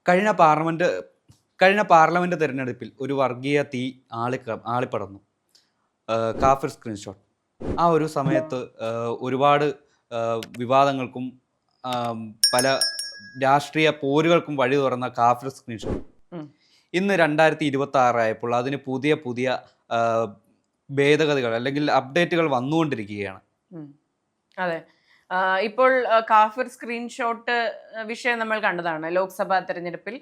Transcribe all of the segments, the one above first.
കഴിഞ്ഞ പാർലമെന്റ് കഴിഞ്ഞ പാർലമെന്റ് തെരഞ്ഞെടുപ്പിൽ ഒരു വർഗീയ തീ ആളിപ്പടർന്നു. കാഫിർ സ്ക്രീൻഷോട്ട്. ആ ഒരു സമയത്ത് ഒരുപാട് വിവാദങ്ങൾക്കും ആം, പല രാഷ്ട്രീയ പോരുകൾക്കും വഴി തുറന്ന കാഫിർ സ്ക്രീൻഷോട്ട് ഉം. ഇന്ന് 2026 ആയപ്പോൾ അതിന് പുതിയ പുതിയ ആ, ഭേദഗതികൾ അല്ലെങ്കിൽ അപ്ഡേറ്റുകൾ വന്നുകൊണ്ടിരിക്കുകയാണ്. ഉം. അതെ. ഇപ്പോൾ കാഫിർ സ്ക്രീൻഷോട്ട് വിഷയം നമ്മൾ കണ്ടതാണ്. ലോക്സഭാ തെരഞ്ഞെടുപ്പിൽ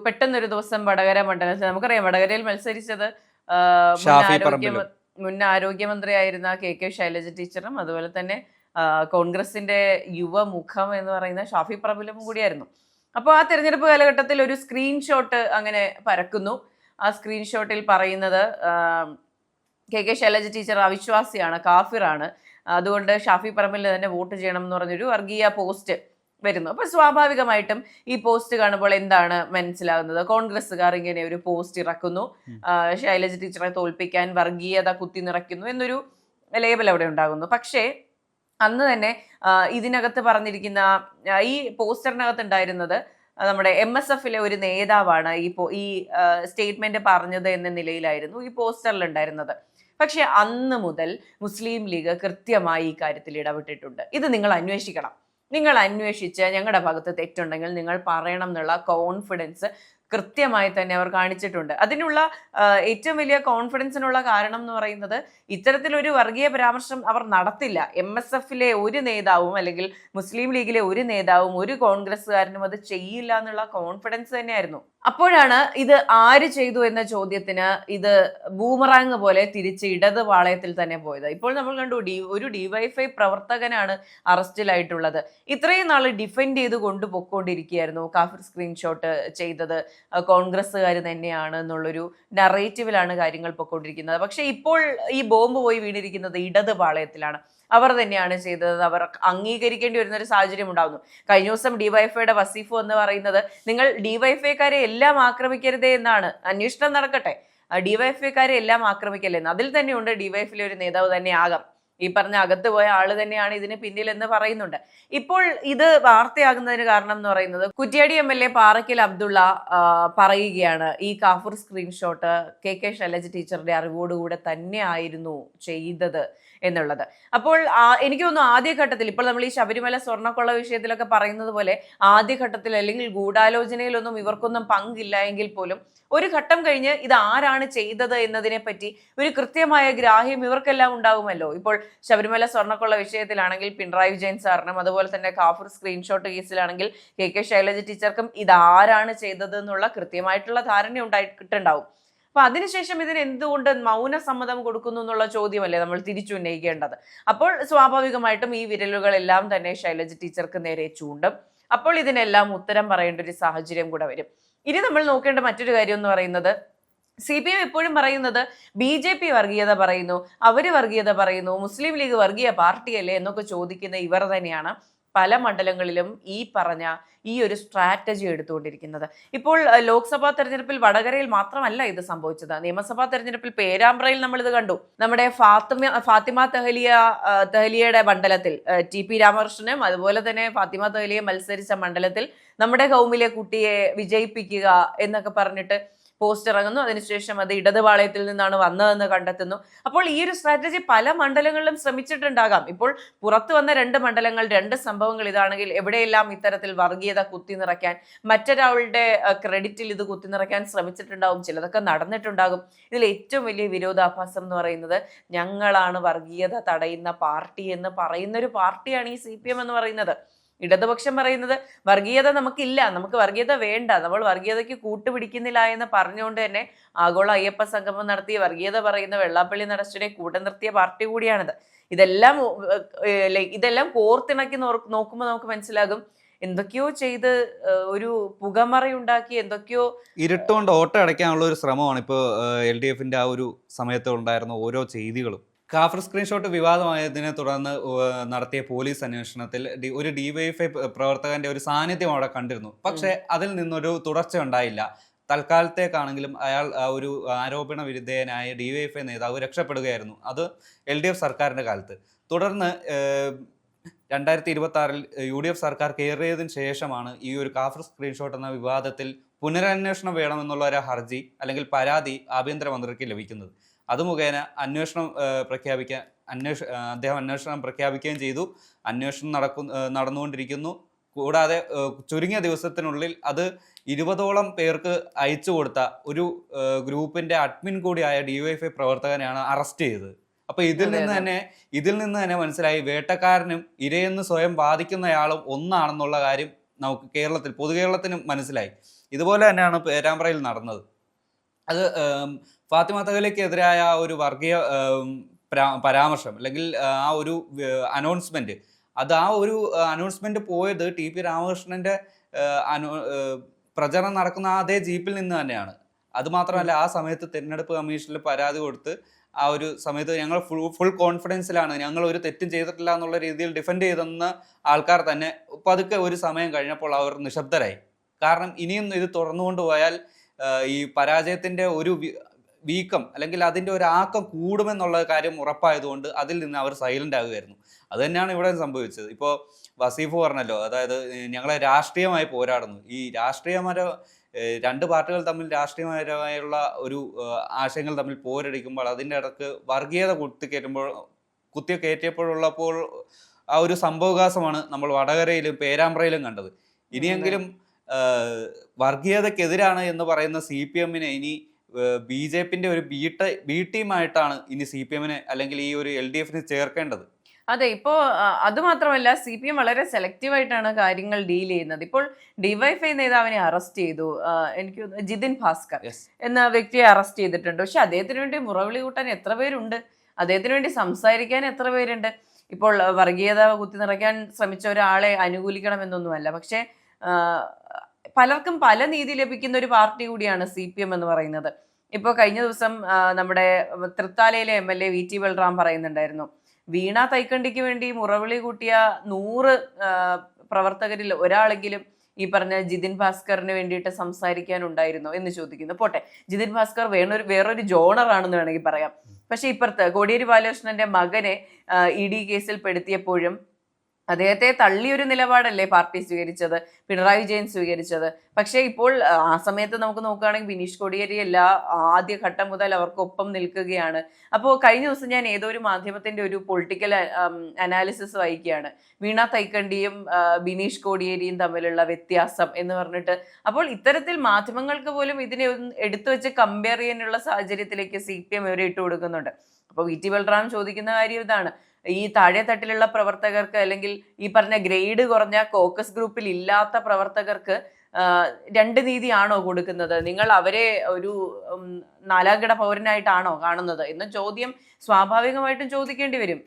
പെട്ടെന്നൊരു ദിവസം വടകര മണ്ഡലത്തിൽ നമുക്കറിയാം, വടകരയിൽ മത്സരിച്ചത് ആ, മുൻ ഷാഫി ആരോഗ്യ പറമ്പിലും മുൻ ആരോഗ്യമന്ത്രിയായിരുന്ന കെ ശൈലജ ടീച്ചറും അതുപോലെ തന്നെ കോൺഗ്രസിന്റെ യുവമുഖം എന്ന് പറയുന്ന ഷാഫി പറമ്പിലും കൂടിയായിരുന്നു. അപ്പോൾ ആ തെരഞ്ഞെടുപ്പ് കാലഘട്ടത്തിൽ ഒരു സ്ക്രീൻഷോട്ട് അങ്ങനെ പരക്കുന്നു. ആ സ്ക്രീൻഷോട്ടിൽ പറയുന്നത് കെ ശൈലജ ടീച്ചർ അവിശ്വാസിയാണ്, കാഫിറാണ്, അതുകൊണ്ട് ഷാഫി പറമ്പിലിന് തന്നെ വോട്ട് ചെയ്യണം എന്ന് പറഞ്ഞൊരു വർഗീയ പോസ്റ്റ് വരുന്നു. അപ്പൊ സ്വാഭാവികമായിട്ടും ഈ പോസ്റ്റ് കാണുമ്പോൾ എന്താണ് മനസ്സിലാകുന്നത്? കോൺഗ്രസ്സുകാർ ഇങ്ങനെ ഒരു പോസ്റ്റ് ഇറക്കുന്നു, ശൈലജ ടീച്ചറെ തോൽപ്പിക്കാൻ വർഗീയത കുത്തി നിറയ്ക്കുന്നു എന്നൊരു ലേബൽ അവിടെ ഉണ്ടാകുന്നു. പക്ഷേ അന്ന് തന്നെ ഇതിനകത്ത് പറഞ്ഞിരിക്കുന്ന ഈ പോസ്റ്ററിനകത്ത് ഉണ്ടായിരുന്നത് നമ്മുടെ MSFലെ ഒരു നേതാവാണ് ഈ സ്റ്റേറ്റ്മെന്റ് പറഞ്ഞത് എന്ന നിലയിലായിരുന്നു ഈ പോസ്റ്ററിൽ ഉണ്ടായിരുന്നത്. പക്ഷെ അന്ന് മുതൽ മുസ്ലിം ലീഗ് കൃത്യമായി ഈ കാര്യത്തിൽ ഇടപെട്ടിട്ടുണ്ട്. ഇത് നിങ്ങൾ അന്വേഷിക്കണം, നിങ്ങൾ അന്വേഷിച്ച് ഞങ്ങളുടെ ഭാഗത്ത് തെറ്റുണ്ടെങ്കിൽ നിങ്ങൾ പറയണം എന്നുള്ള കോൺഫിഡൻസ് കൃത്യമായി തന്നെ അവർ കാണിച്ചിട്ടുണ്ട്. അതിനുള്ള ഏറ്റവും വലിയ കോൺഫിഡൻസിനുള്ള കാരണം എന്ന് പറയുന്നത് ഇത്തരത്തിലൊരു വർഗീയ പരാമർശം അവർ നടത്തില്ല. MSFലെ ഒരു നേതാവും അല്ലെങ്കിൽ മുസ്ലിം ലീഗിലെ ഒരു നേതാവും ഒരു കോൺഗ്രസ്സുകാരനും അത് ചെയ്യില്ല എന്നുള്ള കോൺഫിഡൻസ് തന്നെയായിരുന്നു. അപ്പോഴാണ് ഇത് ആര് ചെയ്തു എന്ന ചോദ്യത്തിന് ഇത് ബൂമറാങ് പോലെ തിരിച്ച് ഇടത് പാളയത്തിൽ തന്നെ പോയത്. ഇപ്പോൾ നമ്മൾ കണ്ടു, ഒരു DYFI പ്രവർത്തകനാണ് അറസ്റ്റിലായിട്ടുള്ളത്. ഇത്രയും നാൾ ഡിഫെൻഡ് ചെയ്ത് കൊണ്ടുപോയിക്കൊണ്ടിരിക്കുകയായിരുന്നു കാഫിർ സ്ക്രീൻഷോട്ട് ചെയ്തത് കോൺഗ്രസ്സുകാർ തന്നെയാണ് എന്നുള്ളൊരു നറേറ്റീവിലാണ് കാര്യങ്ങൾ പൊയ്ക്കൊണ്ടിരിക്കുന്നത്. പക്ഷെ ഇപ്പോൾ ഈ ബോംബ് പോയി വീണിരിക്കുന്നത് ഇടത് പാളയത്തിലാണ്. അവർ തന്നെയാണ് ചെയ്തത്, അവർ അംഗീകരിക്കേണ്ടി വരുന്ന ഒരു സാഹചര്യം ഉണ്ടാകുന്നു. കഴിഞ്ഞ ദിവസം DYFIയുടെ വസീഫു എന്ന് പറയുന്നത്, നിങ്ങൾ DYFIക്കാരെ എല്ലാം ആക്രമിക്കരുതേ എന്നാണ്, അന്വേഷണം നടക്കട്ടെ, DYFIക്കാരെ എല്ലാം ആക്രമിക്കല്ലെന്ന്. അതിൽ തന്നെയുണ്ട് DYFIയിലെ ഒരു നേതാവ് തന്നെ ആകാം, ഈ പറഞ്ഞ അകത്ത് പോയ ആള് തന്നെയാണ് ഇതിന് പിന്നിൽ എന്ന് പറയുന്നുണ്ട്. ഇപ്പോൾ ഇത് വാർത്തയാകുന്നതിന് കാരണം എന്ന് പറയുന്നത് കുറ്റ്യാടി MLA പാറയ്ക്കൽ അബ്ദുള്ള പറയുകയാണ് ഈ കാഫിർ സ്ക്രീൻഷോട്ട് കെ ശൈലജ ടീച്ചറുടെ അറിവോടുകൂടെ തന്നെ ആയിരുന്നു ചെയ്തത് എന്നുള്ളത്. അപ്പോൾ എനിക്ക് തോന്നുന്നു ആദ്യഘട്ടത്തിൽ, ഇപ്പോൾ നമ്മൾ ഈ ശബരിമല സ്വർണ്ണക്കൊള്ള വിഷയത്തിലൊക്കെ പറയുന്നത് പോലെ ആദ്യഘട്ടത്തിൽ അല്ലെങ്കിൽ ഗൂഢാലോചനയിലൊന്നും ഇവർക്കൊന്നും പങ്കില്ല എങ്കിൽ പോലും ഒരു ഘട്ടം കഴിഞ്ഞ് ഇത് ആരാണ് ചെയ്തത് എന്നതിനെ പറ്റി ഒരു കൃത്യമായ ഗ്രാഹ്യം ഇവർക്കെല്ലാം ഉണ്ടാകുമല്ലോ. ഇപ്പോൾ ശബരിമല സ്വർണ്ണക്കൊള്ള വിഷയത്തിലാണെങ്കിൽ പിണറായി വിജയൻ സാറിനും, അതുപോലെ തന്നെ കാഫിർ സ്ക്രീൻഷോട്ട് കേസിലാണെങ്കിൽ കെ ശൈലജ ടീച്ചർക്കും ഇത് ആരാണ് ചെയ്തത് എന്നുള്ള കൃത്യമായിട്ടുള്ള ധാരണ ഉണ്ടായിട്ടുണ്ടാവും. അപ്പൊ അതിനുശേഷം ഇതിന് എന്തുകൊണ്ട് മൗന സമ്മതം കൊടുക്കുന്നു എന്നുള്ള ചോദ്യമല്ലേ നമ്മൾ തിരിച്ചുന്നയിക്കേണ്ടത്. അപ്പോൾ സ്വാഭാവികമായിട്ടും ഈ വിരലുകളെല്ലാം തന്നെ ശൈലജ ടീച്ചർക്ക് നേരെ ചൂണ്ടും. അപ്പോൾ ഇതിനെല്ലാം ഉത്തരം പറയേണ്ട ഒരു സാഹചര്യം കൂടെ വരും. ഇനി നമ്മൾ നോക്കേണ്ട മറ്റൊരു കാര്യം എന്ന് പറയുന്നത്, CPM എപ്പോഴും പറയുന്നത് BJP വർഗീയത പറയുന്നു, അവര് വർഗീയത പറയുന്നു, മുസ്ലിം ലീഗ് വർഗീയ പാർട്ടിയല്ലേ എന്നൊക്കെ ചോദിക്കുന്ന ഇവർ തന്നെയാണ് പല മണ്ഡലങ്ങളിലും ഈ പറഞ്ഞ ഈ ഒരു സ്ട്രാറ്റജി എടുത്തുകൊണ്ടിരിക്കുന്നത്. ഇപ്പോൾ ലോക്സഭാ തെരഞ്ഞെടുപ്പിൽ വടകരയിൽ മാത്രമല്ല ഇത് സംഭവിച്ചത്. നിയമസഭാ തെരഞ്ഞെടുപ്പിൽ പേരാമ്പ്രയിൽ നമ്മൾ ഇത് കണ്ടു. നമ്മുടെ ഫാത്തിമ തെഹലിയയുടെ മണ്ഡലത്തിൽ TP രാമകൃഷ്ണനും അതുപോലെ തന്നെ ഫാത്തിമ തെഹലിയ മത്സരിച്ച മണ്ഡലത്തിൽ നമ്മുടെ കൗമിലെ കുട്ടിയെ വിജയിപ്പിക്കുക എന്നൊക്കെ പറഞ്ഞിട്ട് പോസ്റ്റ് ഇറങ്ങുന്നു. അതിനുശേഷം അത് ഇടതുപാളയത്തിൽ നിന്നാണ് വന്നതെന്ന് കണ്ടെത്തുന്നു. അപ്പോൾ ഈ ഒരു സ്ട്രാറ്റജി പല മണ്ഡലങ്ങളിലും ശ്രമിച്ചിട്ടുണ്ടാകാം. ഇപ്പോൾ പുറത്തു വന്ന 2 മണ്ഡലങ്ങൾ, 2 സംഭവങ്ങൾ ഇതാണെങ്കിൽ എവിടെയെല്ലാം ഇത്തരത്തിൽ വർഗീയത കുത്തി നിറയ്ക്കാൻ, മറ്റൊരാളുടെ ക്രെഡിറ്റിൽ ഇത് കുത്തി നിറയ്ക്കാൻ ശ്രമിച്ചിട്ടുണ്ടാകും. ചിലതൊക്കെ നടന്നിട്ടുണ്ടാകും. ഇതിൽ ഏറ്റവും വലിയ വിരോധാഭാസം എന്ന് പറയുന്നത് ഞങ്ങളാണ് വർഗീയത തടയുന്ന പാർട്ടി എന്ന് പറയുന്നൊരു പാർട്ടിയാണ് ഈ CPM എന്ന് പറയുന്നത്. ഇടതുപക്ഷം പറയുന്നത് വർഗീയത നമുക്കില്ല, നമുക്ക് വർഗീയത വേണ്ട, നമ്മൾ വർഗീയതയ്ക്ക് കൂട്ടുപിടിക്കുന്നില്ല എന്ന് പറഞ്ഞുകൊണ്ട് തന്നെ ആഗോള അയ്യപ്പ സംഗമം നടത്തിയ വർഗീയത പറയുന്ന വെള്ളാപ്പള്ളി നടേശനെ കൂടെ നിർത്തിയ പാർട്ടി കൂടിയാണിത്. ഇതെല്ലാം കോർത്തിണക്കി നോക്കുമ്പോൾ നമുക്ക് മനസ്സിലാകും എന്തൊക്കെയോ ചെയ്ത് ഒരു പുകമറയുണ്ടാക്കി എന്തൊക്കെയോ ഇരുട്ടുകൊണ്ട് ഓട്ടം അടയ്ക്കാനുള്ള ഒരു ശ്രമമാണ് ഇപ്പോൾ LDFന്റെ ആ ഒരു സമയത്ത് ഉണ്ടായിരുന്ന ഓരോ ചെയ്തികളും. കാഫിർ സ്ക്രീൻഷോട്ട് വിവാദമായതിനെ തുടർന്ന് നടത്തിയ പോലീസ് അന്വേഷണത്തിൽ ഒരു DYFI പ്രവർത്തകന്റെ ഒരു സാന്നിധ്യം അവിടെ കണ്ടിരുന്നു. പക്ഷേ അതിൽ നിന്നൊരു തുടർച്ച ഉണ്ടായില്ല. തൽക്കാലത്തേക്കാണെങ്കിലും അയാൾ ഒരു ആരോപണ വിധേയനായ DYFI നേതാവ് രക്ഷപ്പെടുകയായിരുന്നു. അത് LDF സർക്കാരിന്റെ കാലത്ത്. തുടർന്ന് 2026 UDF സർക്കാർ കയറിയതിന് ശേഷമാണ് ഈ ഒരു കാഫർ സ്ക്രീൻഷോട്ട് എന്ന വിവാദത്തിൽ പുനരന്വേഷണം വേണമെന്നുള്ള ഒരു ഹർജി അല്ലെങ്കിൽ പരാതി ആഭ്യന്തരമന്ത്രിക്ക് ലഭിക്കുന്നത്. അത് മുഖേന അന്വേഷണം അദ്ദേഹം അന്വേഷണം പ്രഖ്യാപിക്കുകയും ചെയ്തു. അന്വേഷണം നടന്നുകൊണ്ടിരിക്കുന്നു. കൂടാതെ ചുരുങ്ങിയ ദിവസത്തിനുള്ളിൽ അത് 20ഓളം പേർക്ക് അയച്ചു കൊടുത്ത ഒരു ഗ്രൂപ്പിന്റെ അഡ്മിൻ കൂടിയായ DYFI പ്രവർത്തകനെയാണ് അറസ്റ്റ് ചെയ്തത്. അപ്പൊ ഇതിൽ നിന്ന് തന്നെ മനസ്സിലായി വേട്ടക്കാരനും ഇരയെന്ന് സ്വയം ബാധിക്കുന്നയാളും ഒന്നാണെന്നുള്ള കാര്യം നമുക്ക് പൊതുകേരളത്തിനും മനസ്സിലായി. ഇതുപോലെ തന്നെയാണ് പേരാമ്പ്രയിൽ നടന്നത്. അത് ഫാത്തിമ തഹ്ലിക്കെതിരായ ഒരു വർഗീയ പരാമർശം അല്ലെങ്കിൽ ആ ഒരു അനൗൺസ്മെന്റ്, ആ ഒരു അനൗൺസ്മെന്റ് പോയത് TP രാമകൃഷ്ണന്റെ പ്രചരണം നടക്കുന്ന അതേ ജീപ്പിൽ നിന്ന് തന്നെയാണ്. അതുമാത്രമല്ല, ആ സമയത്ത് തെരഞ്ഞെടുപ്പ് കമ്മീഷനിൽ പരാതി കൊടുത്ത് ആ ഒരു സമയത്ത് ഞങ്ങൾ ഫുൾ കോൺഫിഡൻസിലാണ്, ഞങ്ങൾ ഒരു തെറ്റും ചെയ്തിട്ടില്ല എന്നുള്ള രീതിയിൽ ഡിഫെൻഡ് ചെയ്തെന്ന ആൾക്കാർ തന്നെ പതുക്കെ ഒരു സമയം കഴിഞ്ഞപ്പോൾ അവർ നിശബ്ദരായി. കാരണം ഇനിയും ഇത് തുറന്നുകൊണ്ട് പോയാൽ ഈ പരാജയത്തിന്റെ ഒരു വീക്കം അല്ലെങ്കിൽ അതിന്റെ ഒരു ആക്കം കൂടുമെന്നുള്ള കാര്യം ഉറപ്പായതുകൊണ്ട് അതിൽ നിന്ന് അവർ സൈലന്റ് ആകുകയായിരുന്നു. അത് തന്നെയാണ് ഇവിടെ സംഭവിച്ചത്. ഇപ്പോൾ വസീഫ് പറഞ്ഞല്ലോ, അതായത് ഞങ്ങളെ രാഷ്ട്രീയമായി പോരാടുന്നു. ഈ രണ്ട് പാർട്ടികൾ തമ്മിൽ രാഷ്ട്രീയപരമായുള്ള ഒരു ആശയങ്ങൾ തമ്മിൽ പോരടിക്കുമ്പോൾ അതിൻ്റെ ഇടക്ക് വർഗീയത കുത്തിക്കയറ്റിയപ്പോഴുള്ളപ്പോൾ ആ ഒരു സംഭവവികാസമാണ് നമ്മൾ വടകരയിലും പേരാമ്പ്രയിലും കണ്ടത്. ഇനിയെങ്കിലും വർഗീയതക്കെതിരാണ് എന്ന് പറയുന്ന CPM-നെ ഇനി BJP-ന്റെ ഒരു ബി ടീമായിട്ടാണ് ഇനി CPM-നെ അല്ലെങ്കിൽ ഈ ഒരു LDF-നെ ചേർക്കേണ്ടത്. അതെ, ഇപ്പോ അത് മാത്രമല്ല, CPM വളരെ സെലക്റ്റീവായിട്ടാണ് കാര്യങ്ങൾ ഡീൽ ചെയ്യുന്നത്. ഇപ്പോൾ DYFI നേതാവിനെ അറസ്റ്റ് ചെയ്തു. എനിക്ക് ജിതിൻ ഭാസ്കർ എന്ന വ്യക്തിയെ അറസ്റ്റ് ചെയ്തിട്ടുണ്ട്. പക്ഷെ അദ്ദേഹത്തിന് വേണ്ടി മുറവിളി കൂട്ടാൻ എത്ര പേരുണ്ട്, അദ്ദേഹത്തിന് വേണ്ടി സംസാരിക്കാൻ എത്ര പേരുണ്ട്. ഇപ്പോൾ വർഗീയത കുത്തി നിറയ്ക്കാൻ ശ്രമിച്ച ഒരാളെ അനുകൂലിക്കണമെന്നൊന്നുമല്ല, പക്ഷെ പലർക്കും പല നീതി ലഭിക്കുന്ന ഒരു പാർട്ടി കൂടിയാണ് CPM എന്ന് പറയുന്നത്. ഇപ്പോൾ കഴിഞ്ഞ ദിവസം നമ്മുടെ തൃത്താലയിലെ MLA VT ബൽറാം പറയുന്നുണ്ടായിരുന്നു, വീണ തൈക്കണ്ടിക്ക് വേണ്ടി മുറവിളി കൂട്ടിയ 100 പ്രവർത്തകരിൽ ഒരാളെങ്കിലും ഈ പറഞ്ഞ ജിതിൻ ഭാസ്കറിന് വേണ്ടിയിട്ട് സംസാരിക്കാനുണ്ടായിരുന്നോ എന്ന് ചോദിക്കുന്നു. പോട്ടെ, ജിതിൻ ഭാസ്കർ വേറൊരു ജോണറാണെന്ന് വേണമെങ്കിൽ പറയാം. പക്ഷെ ഇപ്പുറത്ത് കോടിയേരി ബാലകൃഷ്ണന്റെ മകനെ ED കേസിൽ പെടുത്തിയപ്പോഴും അദ്ദേഹത്തെ തള്ളിയൊരു നിലപാടല്ലേ പാർട്ടി സ്വീകരിച്ചത്, പിണറായി വിജയൻ സ്വീകരിച്ചത്. പക്ഷേ ഇപ്പോൾ ആ സമയത്ത് നമുക്ക് നോക്കുകയാണെങ്കിൽ ബിനീഷ് കോടിയേരി ആദ്യ ഘട്ടം മുതൽ അവർക്കൊപ്പം നിൽക്കുകയാണ്. അപ്പോൾ കഴിഞ്ഞ ദിവസം ഞാൻ ഏതോ ഒരു മാധ്യമത്തിന്റെ ഒരു പൊളിറ്റിക്കൽ അനാലിസിസ് വായിക്കുകയാണ്, വീണ തൈക്കണ്ടിയും ബിനീഷ് കോടിയേരിയും തമ്മിലുള്ള വ്യത്യാസം എന്ന് പറഞ്ഞിട്ട്. അപ്പോൾ ഇത്തരത്തിൽ മാധ്യമങ്ങൾക്ക് പോലും ഇതിനെ എടുത്തു വെച്ച് കമ്പയർ ചെയ്യാനുള്ള സാഹചര്യത്തിലേക്ക് CPM ഇവരെ ഇട്ട് കൊടുക്കുന്നുണ്ട്. അപ്പോൾ VT ബൽറാം ചോദിക്കുന്ന കാര്യം ഇതാണ്, ഈ താഴെ തട്ടിലുള്ള പ്രവർത്തകർക്ക് അല്ലെങ്കിൽ ഈ പറഞ്ഞ ഗ്രേഡ് കുറഞ്ഞ കോക്കസ് ഗ്രൂപ്പിൽ ഇല്ലാത്ത പ്രവർത്തകർക്ക് രണ്ട് നീതിയാണോ കൊടുക്കുന്നത്? നിങ്ങൾ അവരെ ഒരു നാലാംകിട പൗരനായിട്ടാണോ കാണുന്നത് എന്ന ചോദ്യം സ്വാഭാവികമായിട്ടും ചോദിക്കേണ്ടി വരും.